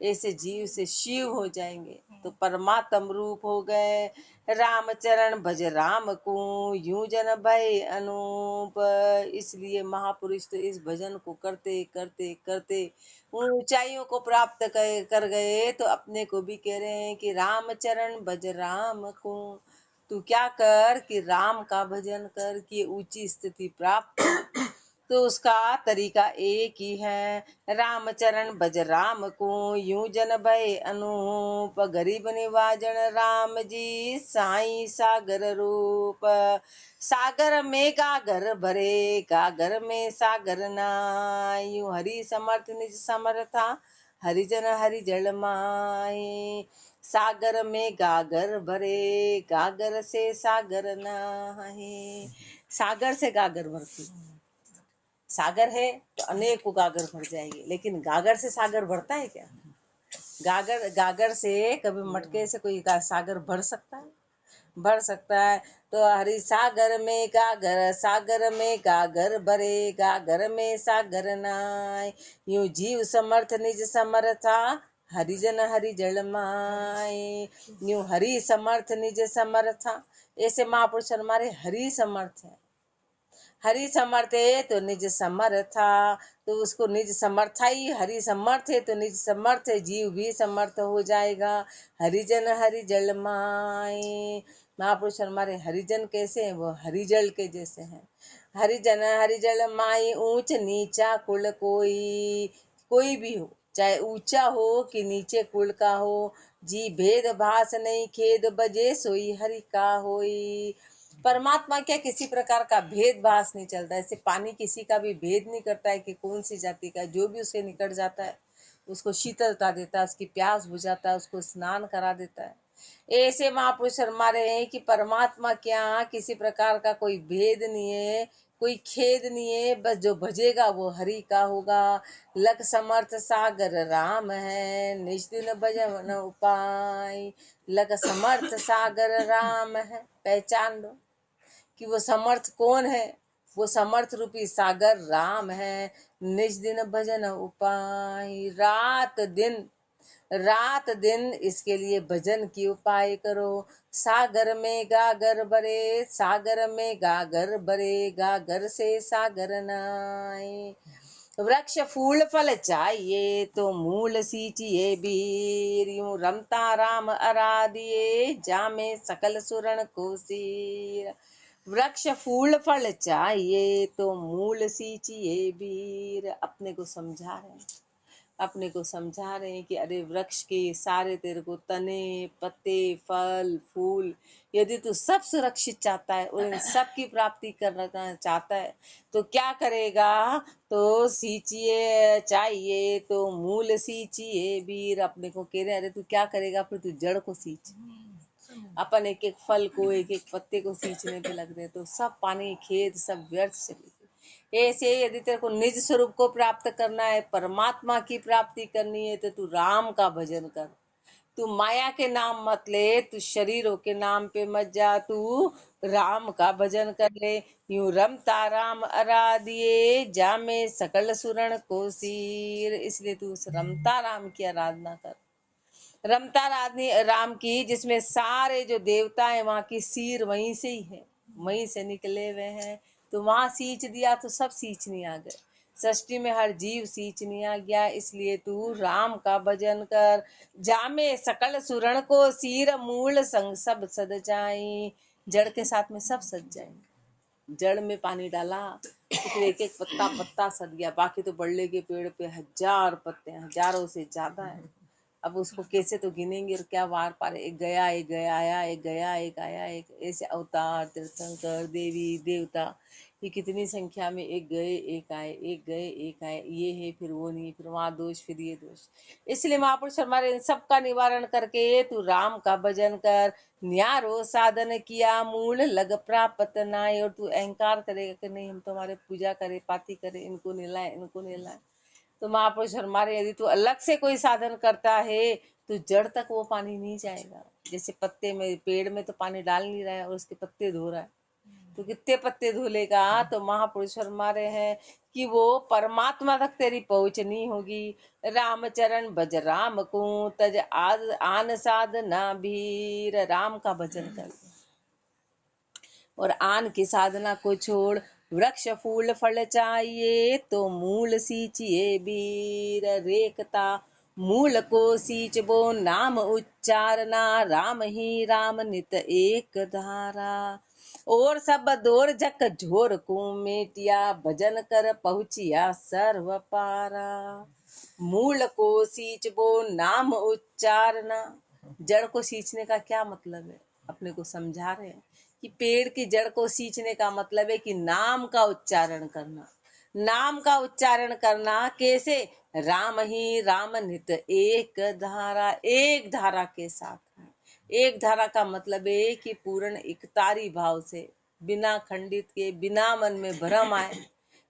ऐसे जीव से शिव हो जाएंगे तो परमात्म रूप हो गए। रामचरण भज राम को यूं जन भय अनूप। इसलिए महापुरुष तो इस भजन को करते करते करते उन ऊंचाइयों को प्राप्त कर गए। तो अपने को भी कह रहे हैं कि रामचरण भज राम को, तू क्या कर कि राम का भजन कर कि ऊंची स्थिति प्राप्त हो। तो उसका तरीका एक ही है, रामचरण भज राम को यूं जन भय अनूप। गरीब निवाजन राम जी साई सागर रूप। सागर में गागर भरे गागर में सागर नाय, यूं हरि समर्थ निज समर्था हरिजन हरि जल माए। सागर में गागर भरे गागर से सागर नाहे। सागर से गागर भरती, सागर है तो अनेकों गागर भर जाएंगे, लेकिन गागर से सागर भरता है क्या? गागर गागर से कभी मटके से कोई सागर भर सकता है? भर सकता है? तो हरि सागर में गागर, सागर में गागर भरे गागर में सागर नाय, यूं जीव समर्थ निज समर्था हरिजन हरि जल माए। यूं हरि समर्थ निज समर्था, ऐसे महापुरुष हमारे हरि समर्थ है। हरि समर्थ है तो निज समर्था, तो उसको निज समर्था ही हरि समर्थ है तो निज समर्थ है, जीव भी समर्थ हो जाएगा। हरिजन हरि जल माए। महापुरुष हमारे हरिजन कैसे हैं? वो हरिजल के जैसे हैं। हरिजन हरिजल माई, ऊंच नीचा कुल कोई भी हो, चाहे ऊंचा हो कि नीचे कुल का हो, जी भेद भास नहीं खेद बजे सोई हरि का होई। परमात्मा क्या किसी प्रकार का भेद भास नहीं चलता, ऐसे पानी किसी का भी भेद नहीं करता है कि कौन सी जाति का, जो भी उसके निकट जाता है उसको शीतलता देता है, उसकी प्यास बुझाता है, उसको स्नान करा देता है। ऐसे महापुरुष हमारे हैं कि परमात्मा क्या किसी प्रकार का कोई भेद नहीं है, कोई खेद नहीं है, बस जो भजेगा वो हरि का होगा। लख समर्थ सागर राम है निज दिन भजन उपाय। लख समर्थ सागर राम है, पहचान लो कि वो समर्थ कौन है। वो समर्थ रूपी सागर राम है, निज दिन भजन उपाय। रात दिन इसके लिए भजन की उपाय करो। सागर में गागर भरे सागर में गागर भरे गागर से सागर नाय। वृक्ष फूल फल चाहिए तो मूल सींचिए बीर, यूं रमता राम आराधिए जामे सकल सुरण को सीर। वृक्ष फूल फल चाहिए तो मूल सींचिए बीर। अपने को समझा रहे हैं, अपने को समझा रहे हैं कि अरे वृक्ष के सारे तेरे को तने पत्ते फल फूल, यदि तू सब सुरक्षित चाहता है और इन सब की प्राप्ति करना चाहता है तो क्या करेगा? तो सींचिए चाहिए तो मूल सींचिए बीर। अपने को कह रहे अरे तू क्या करेगा? फिर तू जड़ को सींच। अपन एक एक फल को एक एक पत्ते को सींचने पे लग रहे तो सब पानी खेत सब व्यर्थ चले। ऐसे यदि तेरे को निज स्वरूप को प्राप्त करना है, परमात्मा की प्राप्ति करनी है, तो तू राम का भजन कर। तू माया के नाम मत ले, तू शरीरों के नाम पे मत जा, तू राम का भजन कर ले। यूं रमता राम आराधिए जामे सकल सुरण को सीर। इसलिए तू उस रमता राम की आराधना कर। रमता राम की, जिसमें सारे जो देवता है वहाँ की सिर वहीं से ही है, वहीं से निकले हुए हैं। तो वहां सींच दिया तो सब सींचने आ गए, सृष्टि में हर जीव सींचने आ गया। इसलिए तू राम का भजन कर। जामे सकल सुरण को सिर मूल संग सब सद जाई। जड़ के साथ में सब सज जाएंगे। जड़ में पानी डाला तो फिर एक एक पत्ता पत्ता सद गया, बाकी तो बड़ले के पेड़ पे हजार पत्ते, हजारों से ज्यादा है। अब उसको कैसे तो गिनेंगे और क्या वार पार। एक गया एक गया आया, एक गया एक आया, एक ऐसे अवतार तीर्थंकर देवी देवता, ये कितनी संख्या में एक गए एक आए, एक गए एक आए, ये है फिर वो नहीं, फिर वहाँ दोष फिर ये दोष। इसलिए महापुरुष हमारे इन सब का निवारण करके तू राम का भजन कर। न्यारो साधन किया मूल लग प्राप्त नाय। और तू अहंकार करेगा कि नहीं हम तुम्हारे पूजा करे पाती करे, इनको निलाए इनको निलाए, तो महापुरुष हमारे यदि तू अलग से कोई साधन करता है तो जड़ तक वो पानी नहीं जाएगा। जैसे पत्ते में पेड़ में तो पानी डाल नहीं रहा है और उसके पत्ते धो रहा है, तो कितने पत्ते धुलेगा। तो महापुरुष फरमा रहे हैं कि वो परमात्मा तक तेरी पहुंच नहीं होगी। रामचरण भज राम को तज आन साधना भीर, राम का भजन कर और आन की साधना को छोड़। वृक्ष फूल फल चाहिए तो मूल सींचिए बीर, रेखता मूल को सींचबो नाम उच्चारना, राम ही राम नित एक धारा। और सब दूर जक झोर को मेटिया, भजन कर पहुंचिया सर्व पारा। मूल को सींचबो नाम उच्चारना, जड़ को सींचने का क्या मतलब है, अपने को समझा रहे हैं कि पेड़ की जड़ को सींचने का मतलब है कि नाम का उच्चारण करना। नाम का उच्चारण करना कैसे? राम ही राम नित एक धारा, एक धारा के साथ है। एक धारा का मतलब है कि पूर्ण एकतारी भाव से, बिना खंडित के, बिना मन में भ्रम आए,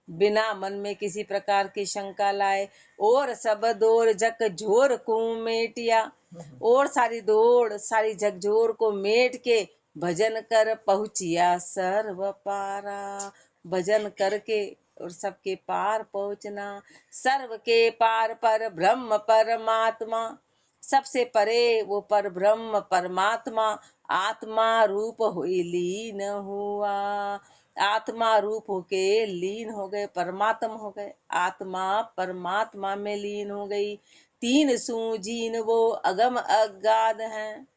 बिना मन में किसी प्रकार की शंका लाए। और सब दौड़ जक झोर को मेटिया, और सारी दौड़ सारी झकझोर को मेट के भजन कर पहुंचिया सर्व पारा। भजन करके और सबके पार पहुंचना। सर्व के पार पर ब्रह्म परमात्मा, सबसे परे वो पर ब्रह्म परमात्मा आत्मा रूप हुई लीन हुआ। आत्मा रूप होके लीन हो गए, परमात्मा हो गए, आत्मा परमात्मा में लीन हो गई। तीन सूझीन वो अगम अगाध हैं,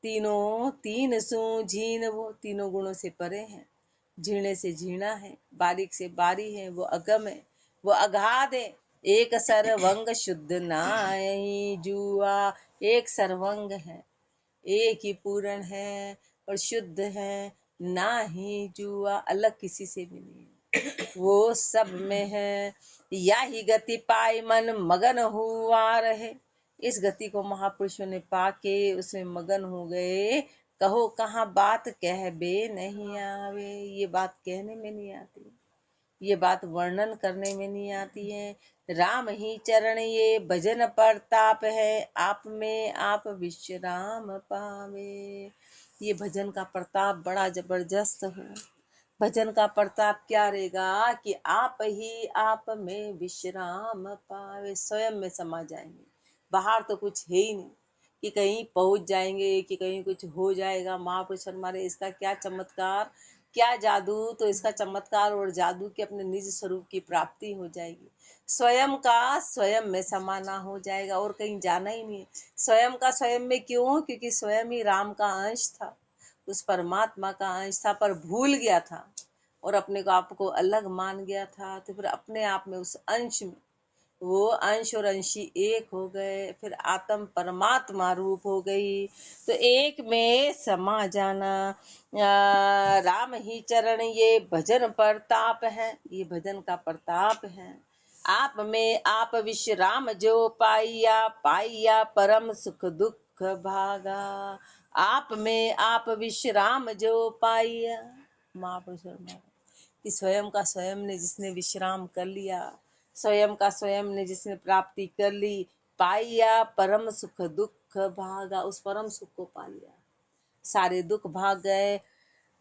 तीनों तीन सूझीन वो तीनों गुणों से परे हैं, झीणे से झीणा है, बारीक से बारी है, वो अगम है, वो अगाध है। एक सर्वंग शुद्ध नाहि जुआ, एक सर्वंग है, एक ही पूर्ण है और शुद्ध है, ना ही जुआ, अलग किसी से भी नहीं है, वो सब में है। या ही गति पाई मन मगन हुआ रहे, इस गति को महापुरुषों ने पाके उसमें मगन हो गए। कहो कहाँ बात कह बे नहीं आवे, ये बात कहने में नहीं आती, ये बात वर्णन करने में नहीं आती है। राम ही चरण ये भजन प्रताप है, आप में आप विश्राम पावे। ये भजन का प्रताप बड़ा जबरदस्त है। भजन का प्रताप क्या रहेगा कि आप ही आप में विश्राम पावे, स्वयं में समा जाएंगे। बाहर तो कुछ है ही नहीं कि कहीं पहुंच जाएंगे कि कहीं कुछ हो जाएगा। महापुरुष हमारे इसका क्या चमत्कार, क्या जादू, तो इसका चमत्कार और जादू के अपने निज स्वरूप की प्राप्ति हो जाएगी। स्वयं का स्वयं में समाना हो जाएगा और कहीं जाना ही नहीं। स्वयं का स्वयं में क्यों? क्योंकि स्वयं ही राम का अंश था, उस परमात्मा का अंश था, पर भूल गया था और अपने को आपको अलग मान गया था। तो फिर अपने आप में उस अंश में वो अंश और अंशी एक हो गए, फिर आत्म परमात्मा रूप हो गई। तो एक में समा जाना। राम ही चरण ये भजन प्रताप है, ये भजन का प्रताप है। आप में आप विश्राम जो पाइया, पाइया परम सुख दुख भागा। आप में आप विश्राम जो पाइया, महापुरुष कि स्वयं का स्वयं ने जिसने विश्राम कर लिया, स्वयं का स्वयं ने जिसने प्राप्ति कर ली, पाइया परम सुख दुख भागा, उस परम सुख को पा लिया, सारे दुख भाग गए।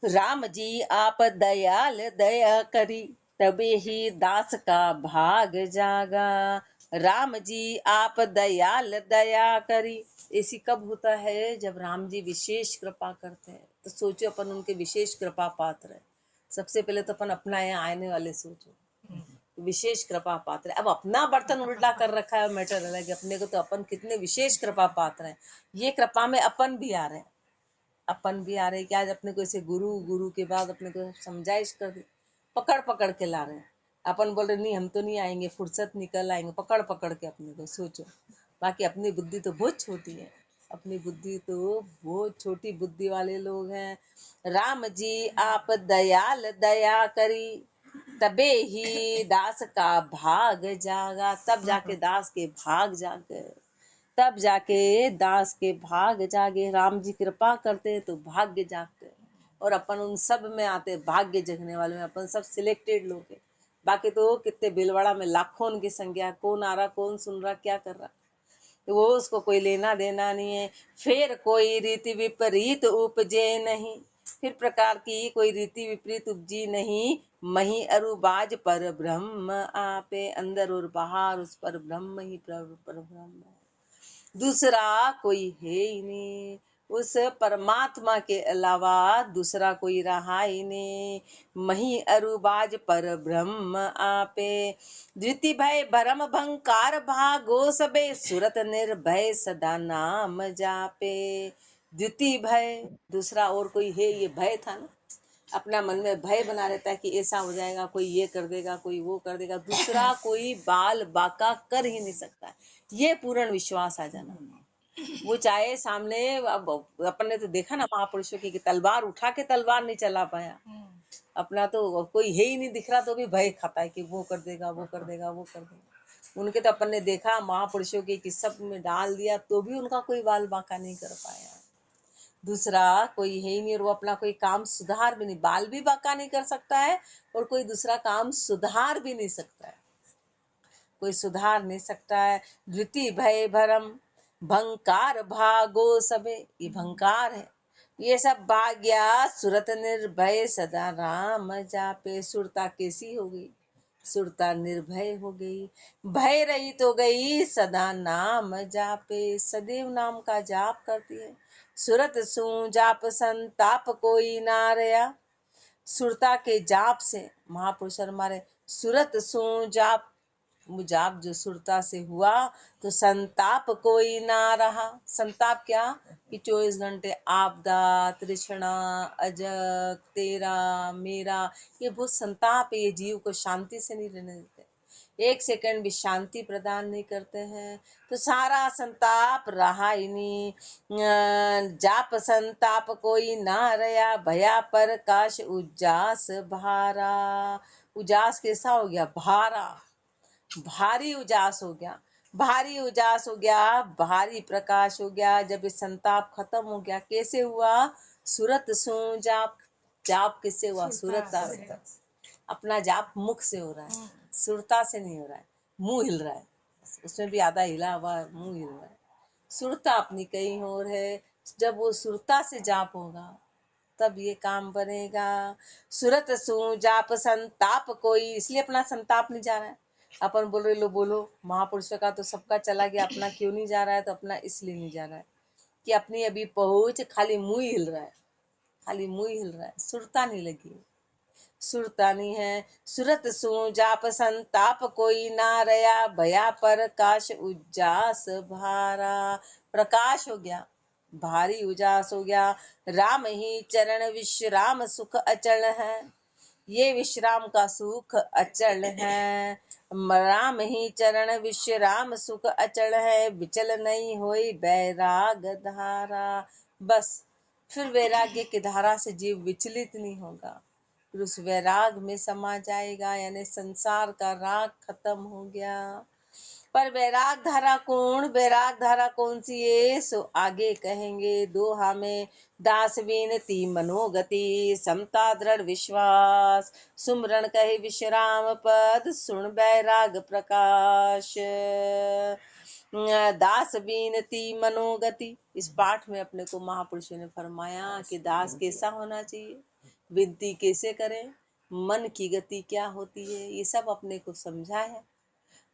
राम जी आप दयाल दया करी, तबे ही दास का भाग जागा। राम जी आप दयाल दया करी, ऐसी कब होता है? जब राम जी विशेष कृपा करते हैं। तो सोचो अपन उनके विशेष कृपा पात्र है। सबसे पहले तो अपन अपना यहाँ आने वाले सोचो, विशेष कृपा पात्र है। अब अपना बर्तन उल्टा कर रखा है मैटर अलग है, अपने को तो अपन कितने विशेष कृपा पात्र हैं। ये कृपा में अपन भी आ रहे हैं, अपन भी आ रहे हैं कि आज अपने को ऐसे गुरु, गुरु के बाद अपने को समझाइश कर दी, पकड़ पकड़ के ला रहे हैं। अपन बोल रहे नहीं हम तो नहीं आएंगे, फुर्सत निकल आएंगे, पकड़ पकड़ के अपने को सोचो। बाकी अपनी बुद्धि तो बहुत छोटी है, अपनी बुद्धि तो बहुत छोटी बुद्धि वाले लोग हैं। राम जी आप दयाल दया करी, तबे ही दास का भाग जागा, तब जाके दास के भाग जाग गए, तब जाके दास के भाग जागे। राम जी कृपा करते हैं तो भाग्य जागते, और अपन उन सब में आते, भाग्य जगने वाले में अपन सब सिलेक्टेड लोग हैं। बाकी तो कितने बिलवाड़ा में लाखों उनकी संख्या, कौन आ रहा, कौन सुन रहा, क्या कर रहा, तो वो उसको कोई लेना देना नहीं है। फिर कोई रीति विपरीत उपजे नहीं, फिर प्रकार की कोई रीति विपरीत उपजी नहीं, मही अरु बाज पर ब्रह्म आपे, अंदर और बाहर उस पर ब्रह्म ही पर ब्रह्म है, दूसरा कोई है ही नहीं, उस परमात्मा के अलावा दूसरा कोई रहा ही नहीं। मही अरुबाज पर ब्रह्म आपे, द्वितीय भय भरम भंकार भागो सबे, सुरत निर्भय सदा नाम जापे। द्वितीय भय, दूसरा और कोई है, ये भय था ना, अपना मन में भय बना रहता है कि ऐसा हो जाएगा, कोई ये कर देगा, कोई वो कर देगा, दूसरा कोई बाल बाका कर ही नहीं सकता। ये पूर्ण विश्वास आ जाना, वो चाहे सामने, अब अपन ने तो देखा ना महापुरुषों की कि तलवार उठा के तलवार नहीं चला पाया, अपना तो कोई है ही नहीं दिख रहा तो भी भय खाता है कि वो कर देगा, वो कर देगा, वो कर देगा। उनके तो अपन ने देखा महापुरुषों के कि सब में डाल दिया तो भी उनका कोई बाल बाका नहीं कर पाया। दूसरा कोई है ही नहीं, और वो अपना कोई काम सुधार भी नहीं, बाल भी बाका नहीं कर सकता है और कोई दूसरा काम सुधार भी नहीं सकता है, कोई सुधार नहीं सकता है। द्वितीय भय भरम भंकार भागो सबे, ये भंकार है, ये सब भाग गया, सुरत निर्भय सदा राम जापे। सुरता कैसी हो गई, सुरता निर्भय हो गई, भय रहित हो गई, सदा नाम जापे, सदैव नाम का जाप करती है। सुरत सू जाप संताप कोई ना रया, सुरता के जाप से महापुरुष हमारे सुरत सू जाप, जाप जो सुरता से हुआ तो संताप कोई ना रहा। संताप क्या कि 24 घंटे आपदा तृष्णा अजक तेरा मेरा, ये बहुत संताप है, ये जीव को शांति से नहीं रहने देते, एक सेकंड भी शांति प्रदान नहीं करते हैं, तो सारा संताप रहा ही नहीं। जाप संताप कोई ना रया, भया पर काश उजास भारा, उजास कैसा हो गया, भारा, भारी उजास हो गया, भारी उजास हो गया, भारी प्रकाश हो गया। जब ये संताप खत्म हो गया, कैसे हुआ, सुरत सू जाप, जाप किससे हुआ, सुरता से, अपना जाप मुख से हो रहा है, सुरता से नहीं हो रहा है, मुंह हिल रहा है, उसमें भी आधा हिला हुआ मुंह हिल रहा है, सुरता अपनी कहीं और है। जब वो सुरता से जाप होगा तब ये काम बनेगा। सुरत सू जाप संताप कोई, इसलिए अपना संताप नहीं जा रहा है, अपन बोल रहे लो बोलो महापुरुषों का तो सबका चला गया, अपना क्यों नहीं जा रहा है, तो अपना इसलिए नहीं जा रहा है कि अपनी अभी पहुंच, खाली मुंह हिल रहा है, खाली मुंह हिल रहा है, सुरता नहीं लगी, सुरता नहीं है। सुरत सू जाप संताप कोई ना रया, भया पर काश उजास भारा, प्रकाश हो गया, भारी उजास हो गया। राम ही चरण विश्राम सुख अचल है, ये विश्राम का सुख अचल है। राम ही चरण विश्राम सुख अचल है, विचल नहीं होई बैराग धारा, बस फिर वैराग्य की धारा से जीव विचलित नहीं होगा, फिर उस वैराग में समा जाएगा, यानी संसार का राग खत्म हो गया। पर वैराग धारा कौन सी है, सो आगे कहेंगे। दोहा में दास विनती मनोगति, समता दृढ़ विश्वास, सुमरण कहे विश्राम पद, सुन वैराग प्रकाश। दास विनती मनोगति, इस पाठ में अपने को महापुरुषों ने फरमाया कि दास कैसा होना चाहिए, विनती कैसे करें, मन की गति क्या होती है, ये सब अपने को समझाया,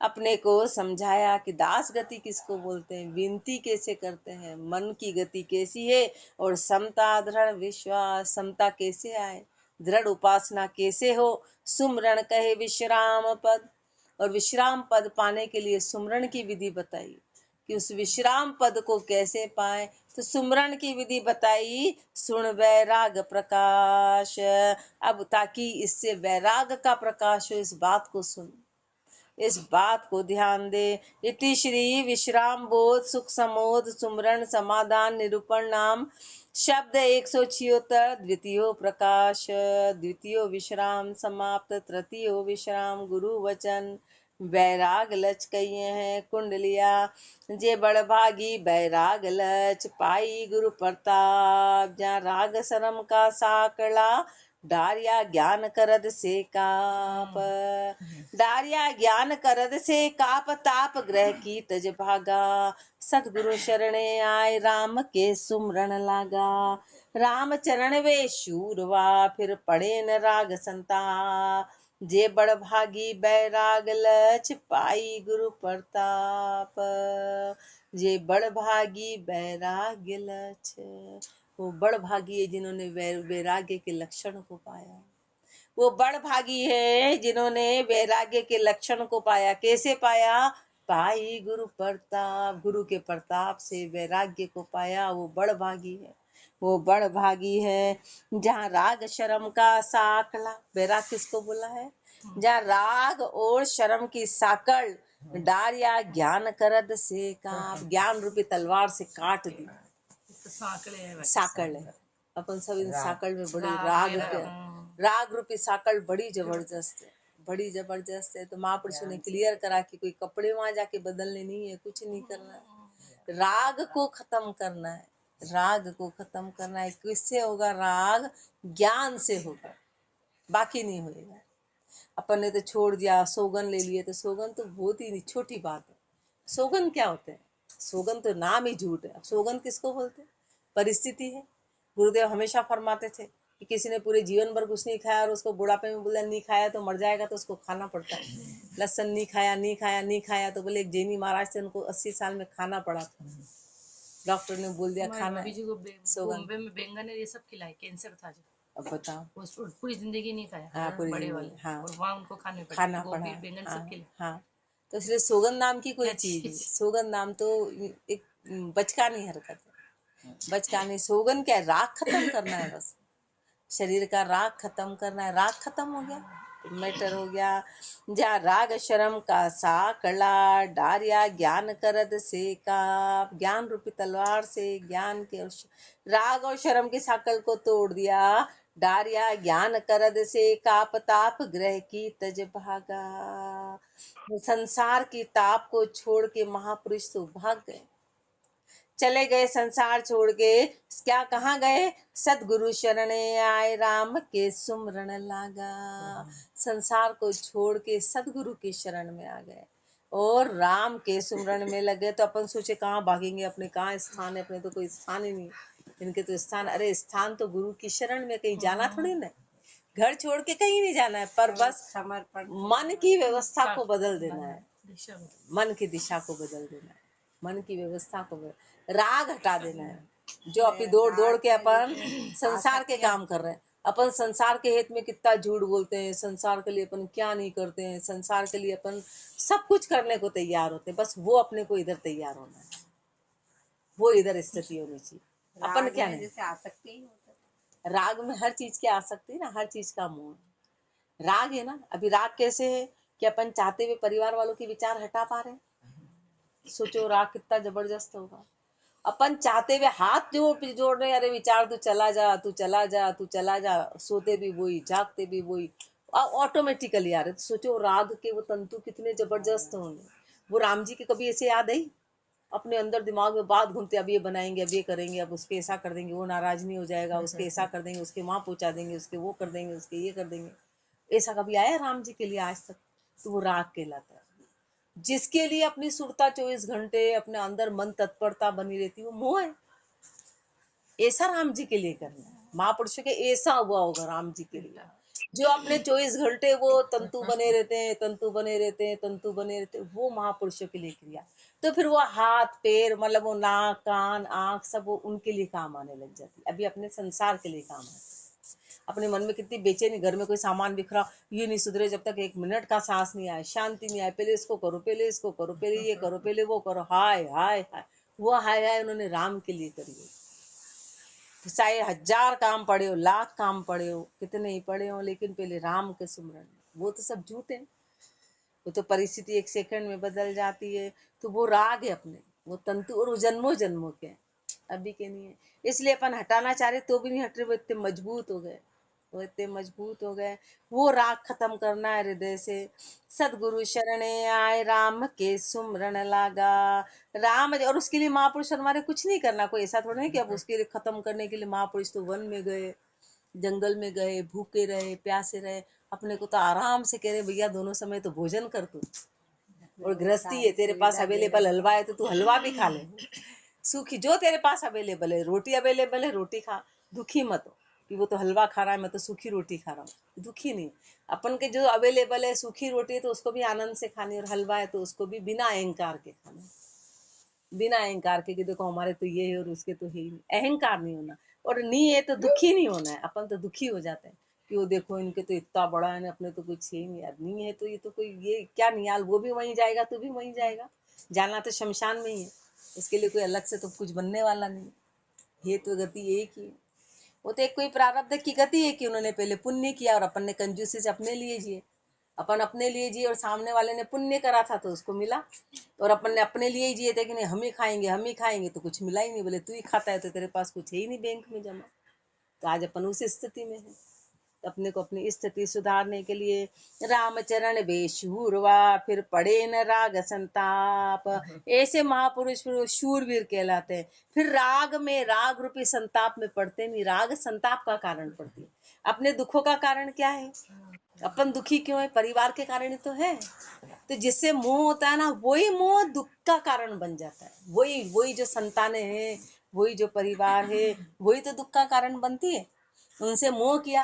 अपने को समझाया कि दास गति किसको बोलते हैं, विनती कैसे करते हैं, मन की गति कैसी है, और समता दृढ़ विश्वास, समता कैसे आए, दृढ़ उपासना कैसे हो, सुमरण कहे विश्राम पद, और विश्राम पद पाने के लिए सुमरण की विधि बताई कि उस विश्राम पद को कैसे पाए, तो सुमरण की विधि बताई, सुन वैराग प्रकाश। अब ताकि इससे वैराग का प्रकाश हो, इस बात को सुन, इस बात को ध्यान दे। इति श्री विश्राम बोध सुख समोध सुमरण समाधान निरूपण नाम शब्द 176, द्वितीयो प्रकाश, द्वितीयो विश्राम समाप्त, तृतीयो विश्राम गुरु वचन, बैराग लच कहिए हैं कुंडलिया, जे बड़भागी बैराग लच पाई गुरु प्रताप, जहाँ राग शरम का साकड़ा, डारिया ज्ञान करद से काप, डारिया ज्ञान करद से काप, ताप ग्रह की तज भागा, सतगुरु शरणे आए राम के सुमरण लागा। राम चरण वे शूरवा फिर पड़े न राग संताप। जे बड़ भागी बैराग लछ पाई गुरु प्रताप। जे बड़ भागी बैराग्य लछ, वो बड़ भागी है जिन्होंने वैराग्य के लक्षण को पाया। वो बड़ भागी है जिन्होंने वैराग्य के लक्षण को पाया। कैसे पाया? पाई गुरु प्रताप, गुरु के प्रताप से वैराग्य को पाया। वो बड़ भागी है, वो बड़ भागी है। जहाँ राग शर्म का साकला, वैराग किसको बोला है? जहाँ राग और शर्म की साकड़ डारिया ज्ञान करद से काट, ज्ञान रूपी तलवार से काट दी। साकड़ है अपन सब इन साकड़ में बड़ी राग रूपी साकड़ बड़ी जबरदस्त है, बड़ी जबरदस्त है। तो महापुरुषों ने क्लियर करा कि कोई कपड़े वहां जाके बदलने नहीं है, कुछ नहीं करना है, राग को खत्म करना है। राग को खत्म करना है। किससे होगा? राग ज्ञान से होगा, बाकी नहीं होएगा। अपन ने तो छोड़ दिया, सोगन ले लिए, तो सोगन तो बहुत ही छोटी बात है। सोगन क्या होते हैं? सोगन तो नाम ही झूठ है। सोगन किसको बोलते हैं? परिस्थिति है। गुरुदेव हमेशा फरमाते थे कि किसी ने पूरे जीवन भर कुछ नहीं खाया और उसको बुढ़ापे में बोला नहीं खाया तो मर जाएगा, तो उसको खाना पड़ता है। लहसन नहीं खाया, नहीं खाया, नहीं खाया, तो बोले एक जैनी महाराज थे, उनको 80 साल में खाना पड़ा था। डॉक्टर ने बोल दिया खाना है। बॉम्बे में बैंगन ये सब खिलाए, कैंसर था जो। अब बताओ, वो पूरी जिंदगी नहीं खाया। हाँ, पूरी बड़े जिंदगी, वाले, हाँ, और वहाँ उनको खाने पड़े, खाना गोभी पड़ा, बैंगन हाँ, सब खिलाए। हाँ। तो इसलिए सोगन नाम की कोई क्या चीज नहीं। चीज? सोगन नाम तो एक बचकानी हरकत है। बचकानी सोगन क्या है? राग खत्म करना है बस, शरीर का राग खत्म करना है। राग खत्म हो गया तो मैटर हो गया। जा राग शर्म का साकला डारिया ज्ञान करद से का, ज्ञान रूपी तलवार से ज्ञान के राग और शर्म की साकल को तोड़ दिया। डारिया ज्ञान करद से काप ताप ग्रह की तज भागा। संसार की ताप को छोड़ के महापुरुष तो भाग गए, चले गए संसार छोड़ के। क्या कहाँ गए? सतगुरु शरणे आए राम के सुमरण लागा। संसार को छोड़ के सतगुरु की शरण में आ गए और राम के सुमरण में लगे। तो अपन सोचे कहाँ भागेंगे, अपने कहाँ स्थान है? अपने तो कोई स्थान ही नहीं। इनके तो स्थान, अरे स्थान तो गुरु की शरण में, कहीं जाना थोड़ी ना, घर छोड़ के कहीं नहीं जाना है, पर बस समर्पण, मन की व्यवस्था को बदल देना है, मन की दिशा को बदल देना है, मन की व्यवस्था को राग हटा देना है। जो अभी दौड़ दौड़ के अपन संसार के काम कर रहे हैं, अपन संसार के हित में कितना झूठ बोलते हैं, संसार के लिए अपन क्या नहीं करते हैं, संसार के लिए अपन सब कुछ करने को तैयार होते हैं, बस वो अपने को इधर तैयार होना है, वो इधर स्थिति होनी चाहिए। अपन क्या नहीं, जैसे आसक्ति ही होता है। राग में हर चीज की आसक्ति है ना, हर चीज का मोह राग है ना। अभी राग कैसे है कि अपन चाहते हुए परिवार वालों के विचार हटा पा रहे हैं। सोचो राग कितना जबरदस्त होगा। अपन चाहते हुए हाथ जोड़ रहे, अरे विचार तू चला जा, तू चला जा, तू चला जा, सोते भी वही, जागते भी वही, ऑटोमेटिकली आ रहे। तो सोचो राग के वो तंतु कितने जबरदस्त होंगे। वो राम जी की कभी ऐसे याद आई? अपने अंदर दिमाग में बात घूमते, अब ये बनाएंगे, अब ये करेंगे, अब उसके ऐसा कर देंगे, वो नाराज नहीं हो जाएगा, उसके ऐसा कर देंगे, उसके वहां पहुंचा देंगे, उसके वो कर देंगे, उसके ये कर देंगे। ऐसा कभी आया राम जी के लिए आज तक? तो वो राग कहलाता है। जिसके लिए अपनी सुरता 24 घंटे अपने अंदर मन तत्परता बनी रहती, वो मोह है। ऐसा राम जी के लिए करना है। महापुरुषों के ऐसा हुआ होगा राम जी के लिए, जो अपने 24 घंटे वो तंतु बने रहते हैं, तंतु बने रहते हैं, तंतु बने रहते हैं, वो महापुरुषों के लिए क्रिया। तो फिर वो हाथ पैर, मतलब वो नाक कान आंख सब वो उनके लिए काम आने लग जाती। अभी अपने संसार के लिए काम आती। अपने मन में कितनी बेचैनी, घर में कोई सामान बिखरा, ये नहीं सुधरे जब तक 1 मिनट का सांस नहीं आए, शांति नहीं आए, पहले इसको करो, पहले इसको करो, पहले ये करो, पहले वो करो, हाय हाय हाय। वो हाय हाय उन्होंने राम के लिए करी है। चाहे 1000 काम पड़े हो, लाख काम पड़े हो, कितने ही पड़े हो, लेकिन पहले राम के सुमरन। वो तो सब झूठे, वो तो परिस्थिति 1 सेकंड में बदल जाती है। तो वो राग है अपने, वो तंतु, और वो जन्मों जन्मों के, अभी के नहीं है। इसलिए अपन हटाना चाह रहे तो भी नहीं हट रहे, वो इतने मजबूत हो गए, वो इतने मजबूत हो गए। वो राग खत्म करना है हृदय से। सतगुरु शरणे आए राम के सुमरण लागा। राम, और उसके लिए महापुरुष हमारे कुछ नहीं करना। कोई ऐसा थोड़ा नहीं कि अब उसके लिए खत्म करने के लिए महापुरुष तो वन में गए, जंगल में गए, भूखे रहे, प्यासे रहे। अपने को तो आराम से कह रहे भैया दोनों समय तो भोजन कर तू, और गृहस्थी है, तेरे पास अवेलेबल हलवा है तो तू हलवा भी खा ले। सूखी जो तेरे पास अवेलेबल है, रोटी अवेलेबल है रोटी खा, दुखी मत हो कि वो तो हलवा खा रहा है मैं तो सूखी रोटी खा रहा हूँ, दुखी नहीं। अपन के जो अवेलेबल है सूखी रोटी है तो उसको भी आनंद से खानी, और हलवा है तो उसको भी बिना अहंकार के खाना, बिना अहंकार के कि देखो हमारे तो ये है और उसके तो है ही नहीं। अहंकार नहीं होना, और नहीं है तो दुखी नहीं होना है। अपन तो दुखी हो जाते हैं कि वो देखो इनके तो इतना बड़ा है, अपने तो कुछ है नहीं यार, नहीं है तो ये तो कोई ये क्या नियाल, वो भी वहीं जाएगा तो भी वहीं जाएगा, जाना तो शमशान में ही है, इसके लिए कोई अलग से तो कुछ बनने वाला नहीं। ये तो गति एक ही है, वो तो एक कोई प्रारब्ध की गति है कि उन्होंने पहले पुण्य किया और अपन ने कंजूसी से अपने लिए जिए, अपन अपने लिए जिए और सामने वाले ने पुण्य करा था तो उसको मिला, और अपन ने अपने लिए ही जिए थे कि नहीं हम ही खाएंगे तो कुछ मिला ही नहीं, बोले तू ही खाता है तो तेरे पास कुछ है ही नहीं बैंक में जमा। तो आज अपन उस स्थिति में है, तो अपने को अपनी स्थिति सुधारने के लिए रामचरण बेशूरवा फिर पड़े न राग संताप, ऐसे महापुरुष फिर शूरवीर कहलाते हैं। फिर राग में, राग रूपी संताप में पड़ते नहीं, राग संताप का कारण पड़ती है। अपने दुखों का कारण क्या है, अपन दुखी क्यों है, परिवार के कारण ही तो है। तो जिससे मोह होता है ना, वही मोह दुख का कारण बन जाता है, वही वही जो संतानें हैं, वही जो परिवार है, वही तो दुख का कारण बनती है। उनसे मोह किया,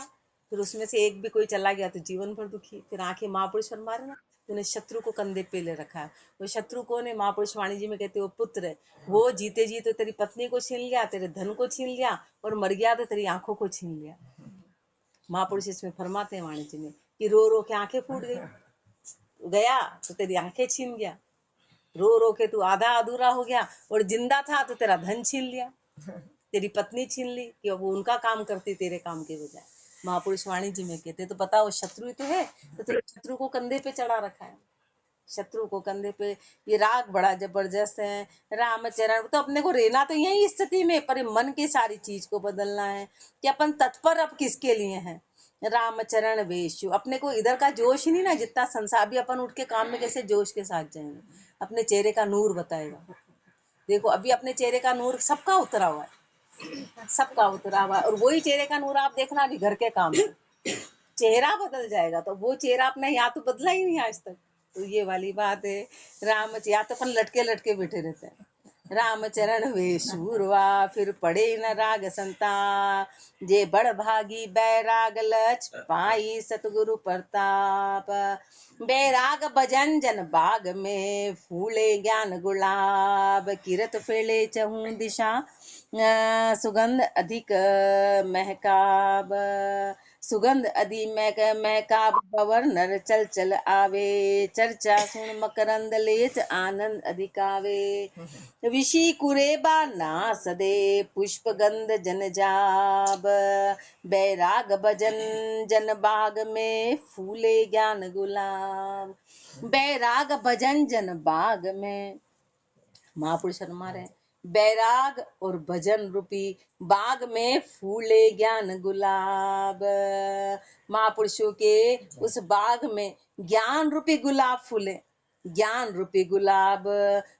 फिर उसमें से एक भी कोई चला गया तो जीवन भर दुखी। फिर आंखें महापुरुष मारे ना, तूने शत्रु को कंधे पे ले रखा है। वो शत्रु कौन है, महापुरुष वाणी जी में कहते वो पुत्र है। वो जीते जी तो तेरी पत्नी को छीन लिया, तेरे धन को छीन लिया, और मर गया तो तेरी आंखों को छीन लिया। महापुरुष इसमें फरमाते हैं वाणी जी में कि रो रो के आंखें फूट गई, गया तो तेरी आंखें छीन गया, रो रो के तू आधा अधूरा हो गया, और जिंदा था तो तेरा धन छीन लिया, तेरी पत्नी छीन ली कि वो उनका काम करती तेरे काम के बजाय। महापुरुष वाणी जी में कहते तो बताओ शत्रु ही तो है, तो तेरे शत्रु को कंधे पे चढ़ा रखा है, शत्रु को कंधे पे। ये राग बड़ा जबरदस्त है। रामचरण तो अपने को रहना तो यही स्थिति में, पर मन की सारी चीज को बदलना है कि अपन तत्पर अब किसके लिए हैं। रामचरण वेशु, अपने को इधर का जोश ही नहीं ना, जितना संसार भी अपन उठ के काम में कैसे जोश के साथ जाएंगे, अपने चेहरे का नूर बताएगा। देखो अभी अपने चेहरे का नूर सबका उतरा हुआ है, सबका उतरा हुआ है, और वही चेहरे का नूर आप देखना अभी घर के काम में, चेहरा बदल जाएगा, तो वो चेहरा अपना यहाँ तो बदला ही नहीं आज तक। तो ये वाली बात है। राम या तो अपन लटके लटके बैठे रहते हैं। रामचरण वेशूरवा फिर पड़े न राग संता, जे बड़ भागी बैराग लच पाई सतगुरु प्रताप। बैराग भजन जन बाग में फूले ज्ञान गुलाब, किरत फैले चहु दिशा सुगंध अधिक महकाब। सुगंध अधि महकाब पवर नर चल चल आवे, चर्चा सुन मकरंद लेत आनंद अधिकावे। विषि कुरेबा ना सदे पुष्प गंध जन जाब, बैराग भजन जन बाग में फूले ज्ञान गुलाब। बैराग भजन जन बाग में, महापुरुष हमारे बैराग और भजन रूपी बाग में फूले ज्ञान गुलाब। महापुरुषों के उस बाग में ज्ञान रूपी गुलाब फूले, ज्ञान रूपी गुलाब।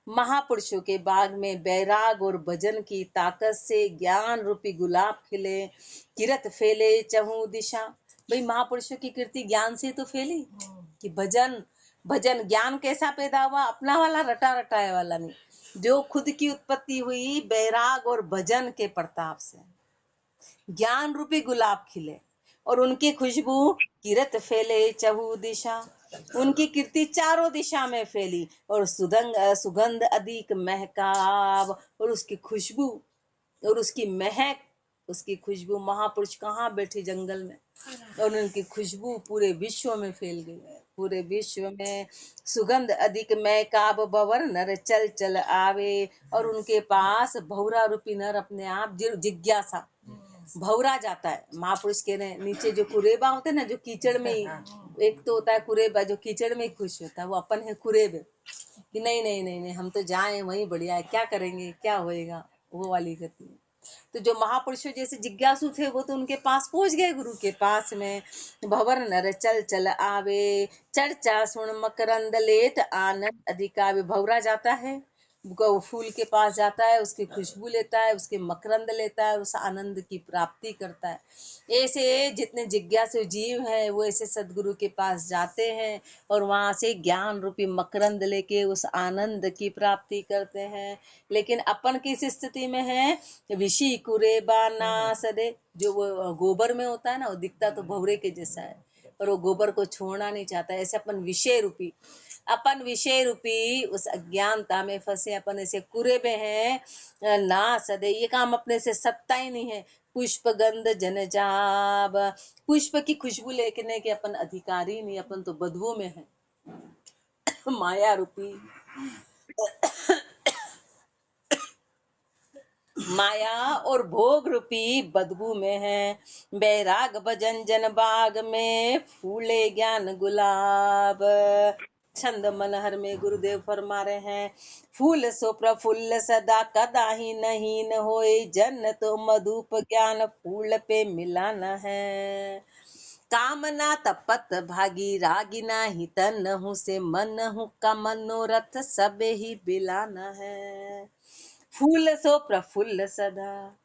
महापुरुषों के बाग में बैराग और भजन की ताकत से ज्ञान रूपी गुलाब खिले, किरत फैले चहु दिशा। भाई महापुरुषों की कीर्ति ज्ञान से तो फैली कि भजन, भजन ज्ञान कैसा पैदा हुआ, अपना वाला रटा रटाया वाला नहीं, जो खुद की उत्पत्ति हुई बैराग और भजन के प्रताप से, ज्ञान रूपी गुलाब खिले और उनकी खुशबू किरत फैले चहु दिशा, उनकी कीर्ति चारों दिशा में फैली, और सुगंध अधिक महकाब, और उसकी खुशबू और उसकी महक, उसकी खुशबू, महापुरुष कहाँ बैठे जंगल में, और उनकी खुशबू पूरे विश्व में फैल गई, पूरे विश्व में। सुगंध अधिक महकाब बवर नर चल चल आवे, और उनके पास भौरा रूपी नर अपने आप जिज्ञासा भौरा जाता है। महापुरुष के नीचे जो कुरेबा होते हैं ना, जो कीचड़ में ही, एक तो होता है कुरेबा जो कीचड़ में ही खुश होता है, वो अपन है कुरेबे कि नहीं नहीं नहीं नहीं हम तो जाएं वहीं बढ़िया है, क्या करेंगे क्या होएगा, वो वाली गति है। तो जो महापुरुषों जैसे जिज्ञासु थे वो तो उनके पास पहुंच गए, गुरु के पास में। भवर नर चल चल आवे, चर्चा सुन मकरंद लेत आनंद अधिकावे। भवरा जाता है वो फूल के पास जाता है, उसकी खुशबू लेता है, उसके मकरंद लेता है, उस आनंद की प्राप्ति करता है। ऐसे जितने जिज्ञासु जीव हैं वो ऐसे सदगुरु के पास जाते हैं और वहाँ से ज्ञान रूपी मकरंद लेके उस आनंद की प्राप्ति करते हैं। लेकिन अपन किस स्थिति में है? विषी कुरेबा नासदे, जो वो गोबर में होता है ना, वो दिखता तो भवरे के जैसा है, पर वो गोबर को छोड़ना नहीं चाहता। ऐसे अपन विषय रूपी उस अज्ञानता में फंसे, अपन ऐसे कुरे में हैं ना सदे, ये काम अपने से सकता ही नहीं है। पुष्प गंध जन जाब, पुष्प की खुशबू लेने के अपन अधिकारी नहीं, अपन तो बदबू में है। माया रूपी माया और भोग रूपी बदबू में है। बैराग भजन जन बाग में फूले ज्ञान गुलाब। छंद मनहर में गुरुदेव फरमा रहे हैं, फूल सो प्रफुल्ल सदा कदा ही नहीं न होए, जन तो मधुप ज्ञान फूल पे मिलाना है। कामना तपत भागी रागिना ही तन हूँ से मन हूँ का मनोरथ सब ही बिलाना है। फूल सो प्रफुल्ल सदा,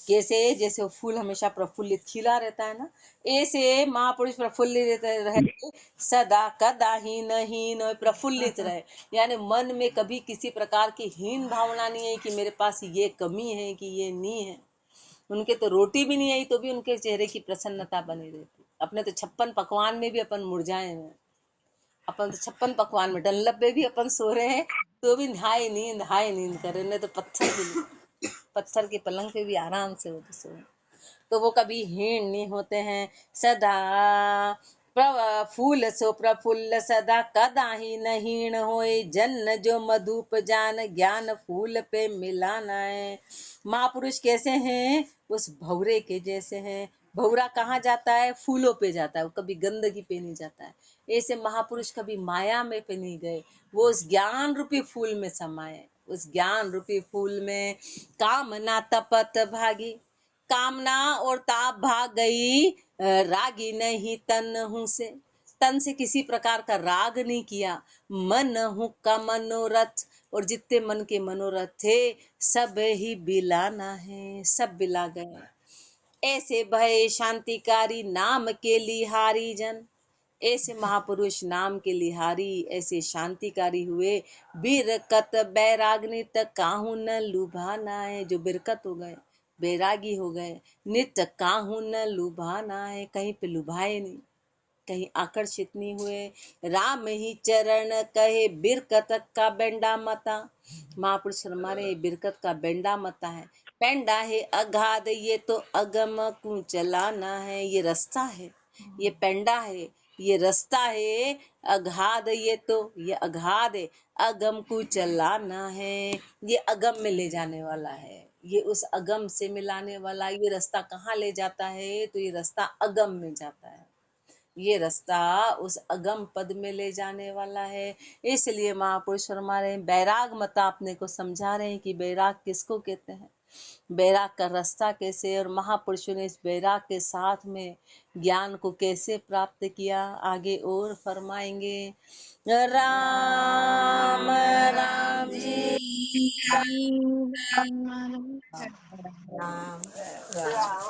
कैसे? जैसे वो फूल हमेशा प्रफुल्लित खिला रहता है ना, ऐसे महापुरुष प्रफुल्लित रहे, सदा कदा हीन हीन प्रफुल्लित रहे। यानी मन में कभी किसी प्रकार की हीन भावना नहीं है कि मेरे पास ये कमी है कि ये नहीं है। उनके तो रोटी भी नहीं आई तो भी उनके चेहरे की प्रसन्नता बनी रहती। अपने तो 56 पकवान में भी अपन मुरझाए हैं। अपन तो 56 पकवान में डल्लब में भी अपन सो रहे हैं तो भी हाय नींद कर रहे, नहीं तो पत्थर के पलंग पे भी आराम से वो तो सो। तो वो कभी हीन नहीं होते हैं। सदा फूल सो प्रफुल्ल सदा कदा ही न हीन होए, जन जो मधुप जान ज्ञान फूल पे मिलाना है। महापुरुष कैसे हैं? उस भौरे के जैसे हैं। भौरा कहाँ जाता है? फूलों पे जाता है, वो कभी गंदगी पे नहीं जाता है। ऐसे महापुरुष कभी माया में पे नहीं गए, वो उस ज्ञान रूपी फूल में समाये। उस ज्ञान रूपी फूल में कामना तपत भागी, कामना और ताप भाग गई, रागी नहीं तन हूँ से, तन से किसी प्रकार का राग नहीं किया। मन हूँ का मनोरथ, और जितने मन के मनोरथ थे सब ही बिलाना है, सब बिला गए। ऐसे भय शांतिकारी नाम के लिहारी जन, ऐसे महापुरुष नाम के लिहारी ऐसे शांतिकारी हुए। बिरकत बैरागनी तक काहू न लुभाना है, जो बिरकत हो गए, बैरागी हो गए, नित काहू न लुभाना है, कहीं पे लुभाए नहीं, कहीं आकर्षित नहीं हुए। राम ही चरण कहे बिरकत का बेंडा मता, महापुरुष हमारे बिरकत का बेंडा मता है। पेंडा है अगाध, ये तो अगम को चलाना है, ये रास्ता है, ये पेंडा है, ये रास्ता है। अगाध ये तो, ये अगाध है, अगम को चलाना है, ये अगम में ले जाने वाला है, ये उस अगम से मिलाने वाला। ये रास्ता कहाँ ले जाता है? तो ये रास्ता अगम में जाता है, ये रास्ता उस अगम पद में ले जाने वाला है। इसलिए महापुरुष हमारे बैराग मता अपने को समझा रहे हैं कि बैराग किसको कहते हैं, बैराग का रास्ता कैसे, और महापुरुषों ने इस बैराग के साथ में ज्ञान को कैसे प्राप्त किया, आगे और फरमाएंगे। राम राम जी। राम राम